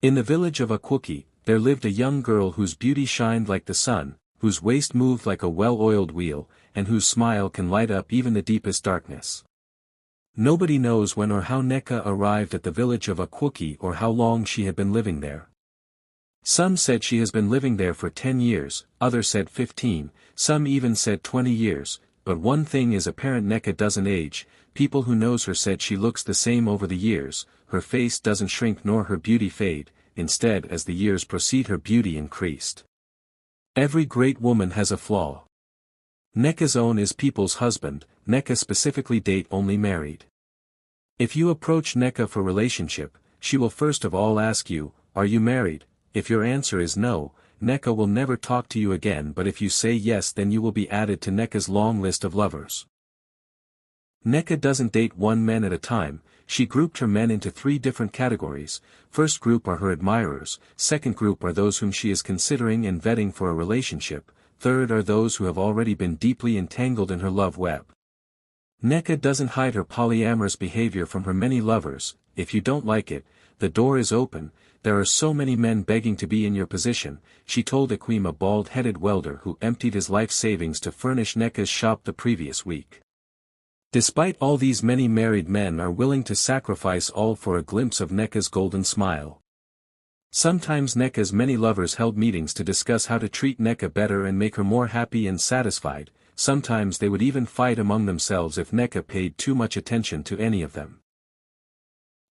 In the village of Akwuki, there lived a young girl whose beauty shined like the sun, whose waist moved like a well-oiled wheel, and whose smile can light up even the deepest darkness. Nobody knows when or how Nneka arrived at the village of Akwuki or how long she had been living there. Some said she has been living there for 10 years, others said 15, some even said 20 years, but one thing is apparent: Nneka doesn't age. People who knows her said she looks the same over the years, her face doesn't shrink nor her beauty fade, instead as the years proceed her beauty increased. Every great woman has a flaw. Nneka's own is people's husband. Nneka specifically date only married. If you approach Nneka for relationship, she will first of all ask you, are you married? If your answer is no, Nneka will never talk to you again, but if you say yes, then you will be added to Nneka's long list of lovers. Nneka doesn't date one man at a time. She grouped her men into 3 different categories. First group are her admirers, second group are those whom she is considering and vetting for a relationship, third are those who have already been deeply entangled in her love web. Nneka doesn't hide her polyamorous behavior from her many lovers. If you don't like it, the door is open. There are so many men begging to be in your position, she told Akwim, a bald-headed welder who emptied his life savings to furnish Nneka's shop the previous week. Despite all, these many married men are willing to sacrifice all for a glimpse of Nneka's golden smile. Sometimes Nneka's many lovers held meetings to discuss how to treat Nneka better and make her more happy and satisfied. Sometimes they would even fight among themselves if Nneka paid too much attention to any of them.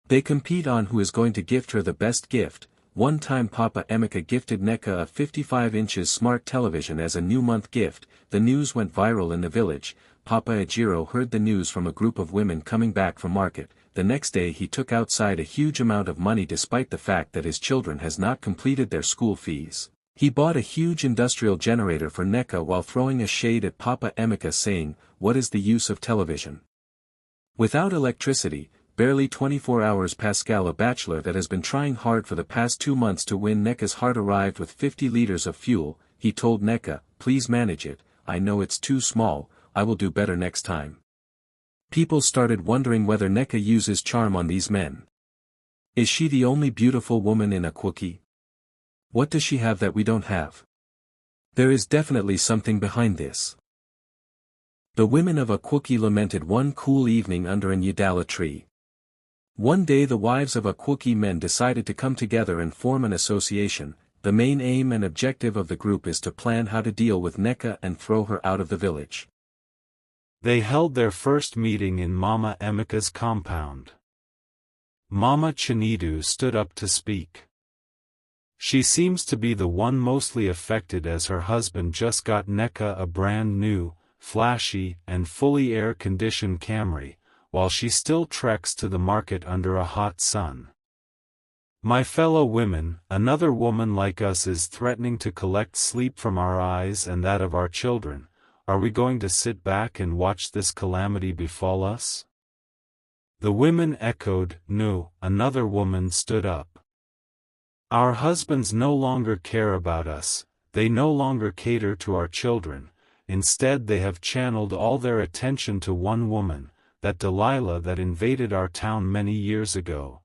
They compete on who is going to gift her the best gift. One time Papa Emeka gifted Nneka a 55 inches smart television as a new month gift. The news went viral in the village. Papa Ejiro heard the news from a group of women coming back from market. The next day he took outside a huge amount of money despite the fact that his children has not completed their school fees. He bought a huge industrial generator for Nneka while throwing a shade at Papa Emeka, saying, "What is the use of television? Without electricity, barely 24 hours." Pascal, a bachelor that has been trying hard for the past 2 months to win Nneka's heart, arrived with 50 liters of fuel. He told Nneka, "Please manage it, I know it's too small, I will do better next time." People started wondering whether Nneka uses charm on these men. Is she the only beautiful woman in Akwuki? What does she have that we don't have? There is definitely something behind this. The women of Akwuki lamented one cool evening under an yadala tree. One day the wives of Akwuki men decided to come together and form an association. The main aim and objective of the group is to plan how to deal with Nneka and throw her out of the village. They held their first meeting in Mama Emeka's compound. Mama Chinidu stood up to speak. She seems to be the one mostly affected, as her husband just got Nneka a brand new, flashy, and fully air-conditioned Camry, while she still treks to the market under a hot sun. My fellow women, another woman like us is threatening to collect sleep from our eyes and that of our children. Are we going to sit back and watch this calamity befall us? The women echoed, "No." Another woman stood up. Our husbands no longer care about us, they no longer cater to our children, instead they have channeled all their attention to one woman, that Delilah that invaded our town many years ago.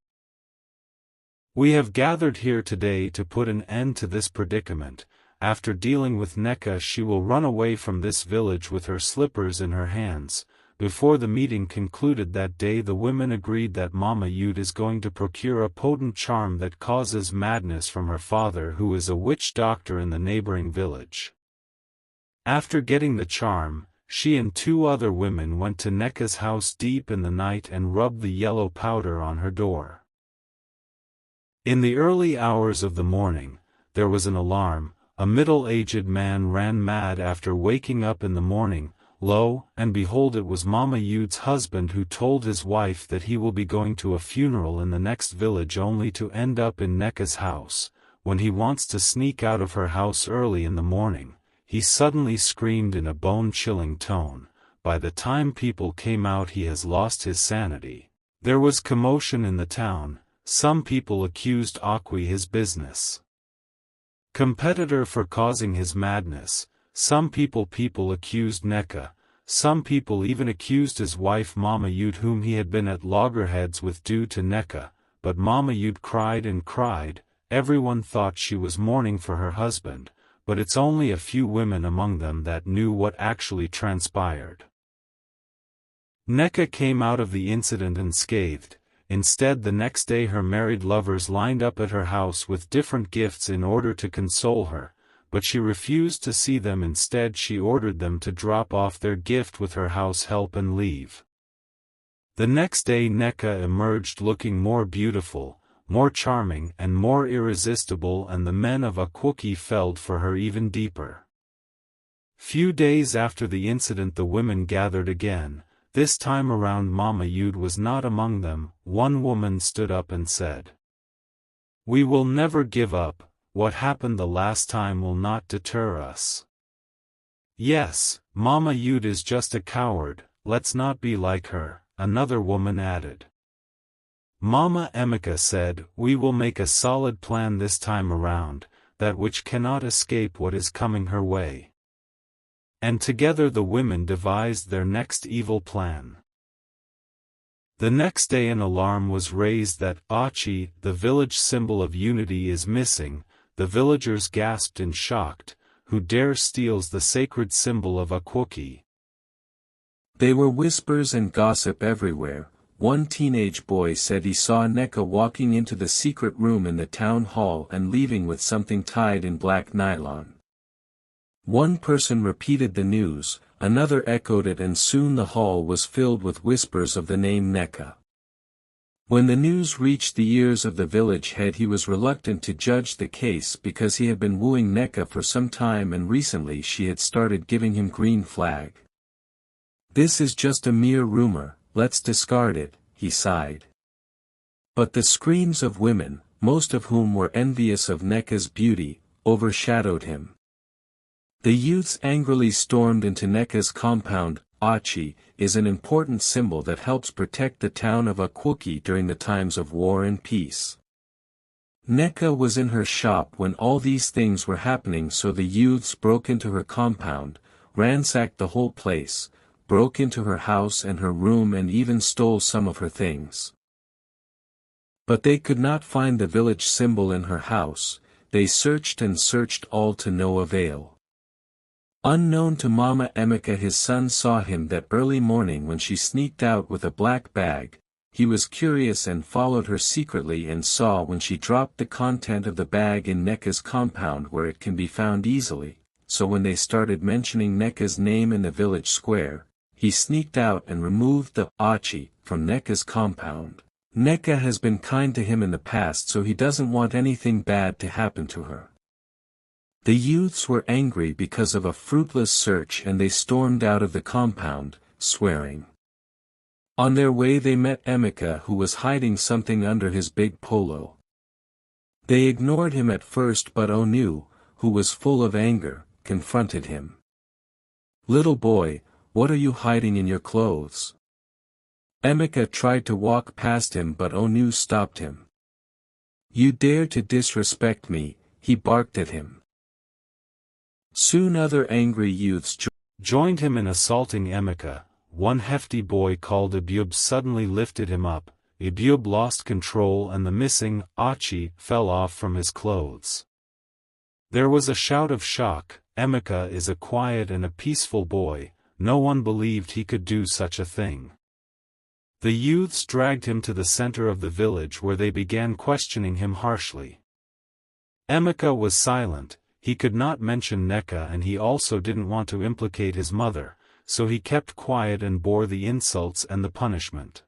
We have gathered here today to put an end to this predicament. After dealing with Nneka, she will run away from this village with her slippers in her hands. Before the meeting concluded that day, the women agreed that Mama Yud is going to procure a potent charm that causes madness from her father, who is a witch doctor in the neighboring village. After getting the charm, she and 2 other women went to Nneka's house deep in the night and rubbed the yellow powder on her door. In the early hours of the morning, there was an alarm. A middle-aged man ran mad after waking up in the morning. Lo, and behold, it was Mama Yud's husband, who told his wife that he will be going to a funeral in the next village only to end up in Nneka's house. When he wants to sneak out of her house early in the morning, he suddenly screamed in a bone-chilling tone. By the time people came out, he has lost his sanity. There was commotion in the town. Some people accused Akwi his business competitor for causing his madness. Some people accused Nneka. Some people even accused his wife Mama Yud, whom he had been at loggerheads with due to Nneka, but Mama Yud cried and cried, everyone thought she was mourning for her husband, but it's only a few women among them that knew what actually transpired. Nneka came out of the incident unscathed. Instead, the next day her married lovers lined up at her house with different gifts in order to console her, but she refused to see them. Instead, she ordered them to drop off their gift with her house help and leave. The next day Nneka emerged looking more beautiful, more charming and more irresistible, and the men of Akwoki fell for her even deeper. Few days after the incident the women gathered again. This time around Mama Yud was not among them. One woman stood up and said, "We will never give up. What happened the last time will not deter us." "Yes, Mama Yud is just a coward, let's not be like her," another woman added. Mama Nneka said, "We will make a solid plan this time around, that which cannot escape what is coming her way." And together the women devised their next evil plan. The next day an alarm was raised that Achi, the village symbol of unity, is missing. The villagers gasped in shock. Who dare steals the sacred symbol of Akwoki? There were whispers and gossip everywhere. One teenage boy said he saw Nneka walking into the secret room in the town hall and leaving with something tied in black nylon. One person repeated the news, another echoed it, and soon the hall was filled with whispers of the name Nneka. When the news reached the ears of the village head, he was reluctant to judge the case because he had been wooing Nneka for some time and recently she had started giving him green flag. "This is just a mere rumor, let's discard it," he sighed. But the screams of women, most of whom were envious of Nneka's beauty, overshadowed him. The youths angrily stormed into Nneka's compound. Achi is an important symbol that helps protect the town of Akwoki during the times of war and peace. Nneka was in her shop when all these things were happening, so the youths broke into her compound, ransacked the whole place, broke into her house and her room and even stole some of her things. But they could not find the village symbol in her house. They searched and searched, all to no avail. Unknown to Mama Nneka, his son saw him that early morning when she sneaked out with a black bag. He was curious and followed her secretly and saw when she dropped the content of the bag in Nneka's compound where it can be found easily, so when they started mentioning Nneka's name in the village square, he sneaked out and removed the Achi from Nneka's compound. Nneka has been kind to him in the past, so he doesn't want anything bad to happen to her. The youths were angry because of a fruitless search and they stormed out of the compound, swearing. On their way they met Nneka, who was hiding something under his big polo. They ignored him at first, but Onu, who was full of anger, confronted him. "Little boy, what are you hiding in your clothes?" Nneka tried to walk past him, but Onu stopped him. "You dare to disrespect me," he barked at him. Soon other angry youths joined him in assaulting Nneka. One hefty boy called Ibub suddenly lifted him up. Ibub lost control and the missing Achi fell off from his clothes. There was a shout of shock. Nneka is a quiet and a peaceful boy. No one believed he could do such a thing. The youths dragged him to the center of the village where they began questioning him harshly. Nneka was silent. He could not mention Nneka and he also didn't want to implicate his mother, so he kept quiet and bore the insults and the punishment.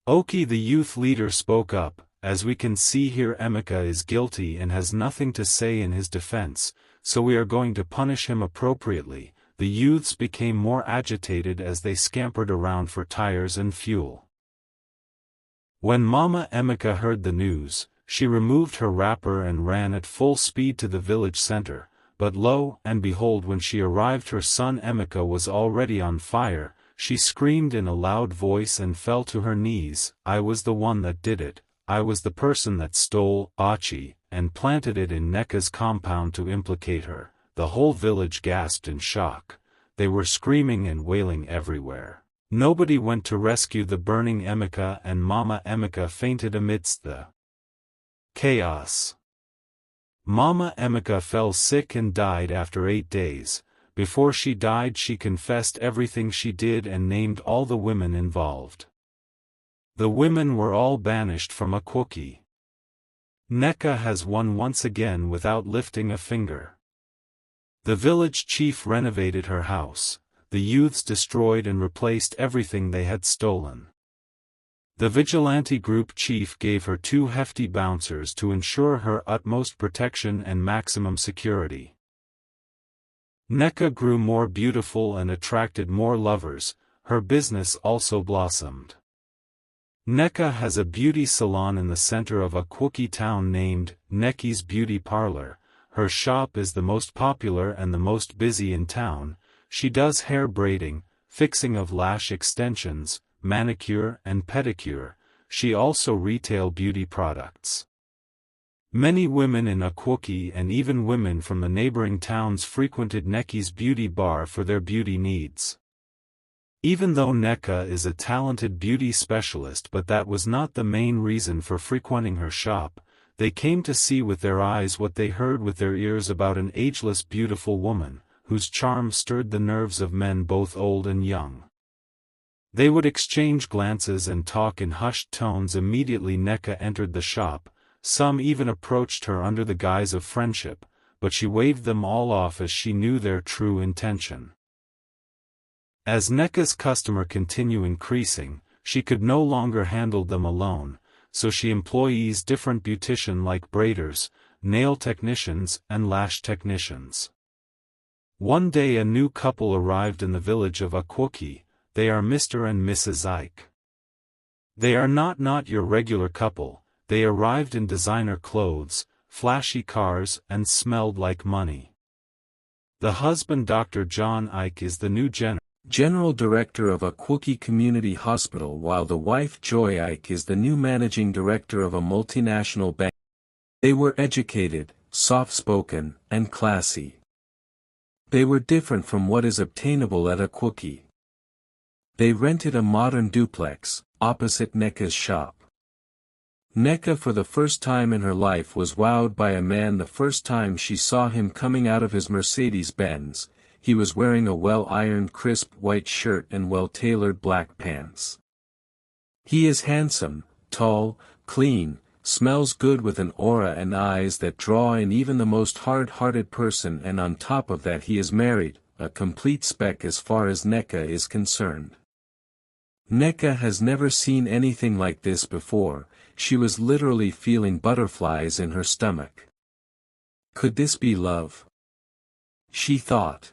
Oki, the youth leader, spoke up. "As we can see here, Nneka is guilty and has nothing to say in his defense, so we are going to punish him appropriately." The youths became more agitated as they scampered around for tires and fuel. When Mama Nneka heard the news, she removed her wrapper and ran at full speed to the village center, but lo and behold, when she arrived her son Nneka was already on fire. She screamed in a loud voice and fell to her knees. "I was the one that did it. I was the person that stole Achi and planted it in Nneka's compound to implicate her." The whole village gasped in shock. They were screaming and wailing everywhere. Nobody went to rescue the burning Nneka, and Mama Nneka fainted amidst the chaos. Mama Nneka fell sick and died after 8 days. Before she died she confessed everything she did and named all the women involved. The women were all banished from Akwoki. Nneka has won once again without lifting a finger. The village chief renovated her house, the youths destroyed and replaced everything they had stolen. The vigilante group chief gave her 2 hefty bouncers to ensure her utmost protection and maximum security. Nneka grew more beautiful and attracted more lovers, her business also blossomed. Nneka has a beauty salon in the center of Akwoki town named Nneki's Beauty Parlor. Her shop is the most popular and the most busy in town. She does hair braiding, fixing of lash extensions, manicure and pedicure. She also retail beauty products. Many women in Akwoki and even women from the neighboring towns frequented Nneki's beauty bar for their beauty needs. Even though Nneka is a talented beauty specialist, but that was not the main reason for frequenting her shop. They came to see with their eyes what they heard with their ears about an ageless beautiful woman, whose charm stirred the nerves of men both old and young. They would exchange glances and talk in hushed tones immediately Nneka entered the shop. Some even approached her under the guise of friendship, but she waved them all off as she knew their true intention. As Nneka's customer continued increasing, she could no longer handle them alone, so she employs different beautician like braiders, nail technicians and lash technicians. One day a new couple arrived in the village of Akwoki. They are Mr. and Mrs. Ike. They are not your regular couple. They arrived in designer clothes, flashy cars and smelled like money. The husband Dr. John Ike is the new General Director of Akwoki Community Hospital, while the wife Joy Ike is the new Managing Director of a multinational bank. They were educated, soft-spoken, and classy. They were different from what is obtainable at Akwoki. They rented a modern duplex, opposite Nneka's shop. Nneka for the first time in her life was wowed by a man the first time she saw him coming out of his Mercedes-Benz. He was wearing a well-ironed crisp white shirt and well-tailored black pants. He is handsome, tall, clean, smells good with an aura and eyes that draw in even the most hard-hearted person, and on top of that he is married, a complete spec as far as Nneka is concerned. Nneka has never seen anything like this before. She was literally feeling butterflies in her stomach. Could this be love? She thought.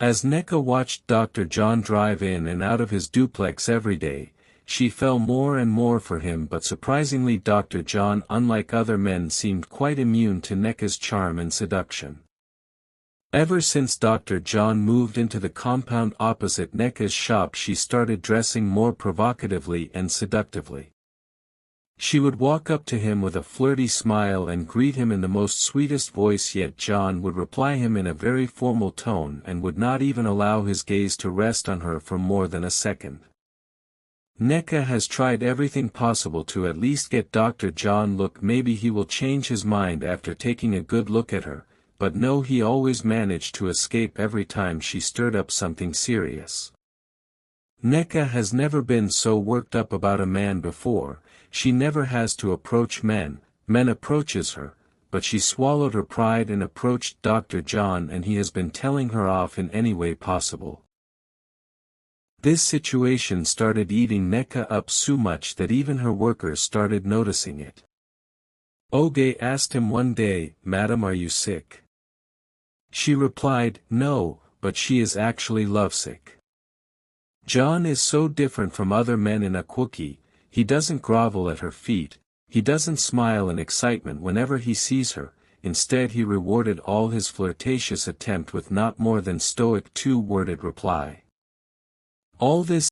As Nneka watched Dr. John drive in and out of his duplex every day, she fell more and more for him, but surprisingly Dr. John, unlike other men, seemed quite immune to Nneka's charm and seduction. Ever since Dr. John moved into the compound opposite Nneka's shop, she started dressing more provocatively and seductively. She would walk up to him with a flirty smile and greet him in the most sweetest voice, yet John would reply him in a very formal tone and would not even allow his gaze to rest on her for more than a second. Nneka has tried everything possible to at least get Dr. John look. Maybe he will change his mind after taking a good look at her, but no, he always managed to escape every time she stirred up something serious. Nneka has never been so worked up about a man before. She never has to approach men approaches her, but she swallowed her pride and approached Dr. John, and he has been telling her off in any way possible. This situation started eating Nneka up so much that even her workers started noticing it. Oge asked him one day, "Madam, are you sick?" She replied, "No, but she is actually lovesick." John is so different from other men in Akwoki. He doesn't grovel at her feet, he doesn't smile in excitement whenever he sees her. Instead he rewarded all his flirtatious attempt with not more than stoic two-worded reply. All this